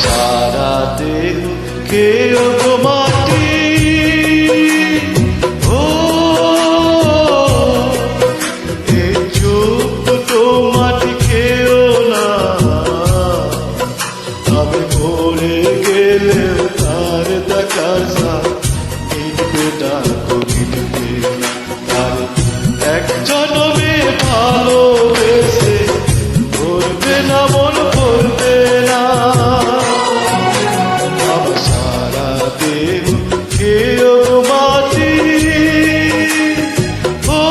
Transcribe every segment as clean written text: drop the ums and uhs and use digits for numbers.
সারা দেহ খেয়েও গো মাটি, ও এ চোখ দুটো মাটি খেয়েও না, আমি পড়ে গেলেও তার দেখার সাথ মিটবে না তো মিটবে না। তার এক জনমে ভালোবেসে ভরবে না মন ভরবে না, আমার সারা দেহ খেয়েও মাটি, ও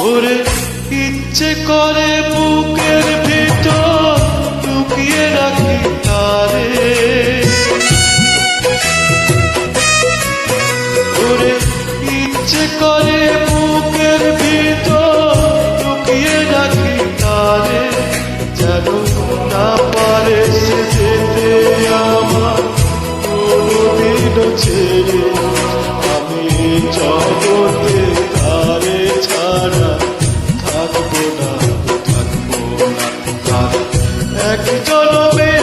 ওরে ইচ্ছে করে বুকের ভিতর লুকিয়ে রাখি তারে, ওরে ইচ্ছে করে বুকের ভিতর লুকিয়ে রাখি তারে, যেন না পারে সে যেতে আমার কোনদিনও ছেড়ে। আমি জগতে তারে ছাড়া থাকবো না, থাকবো না। এক জনমে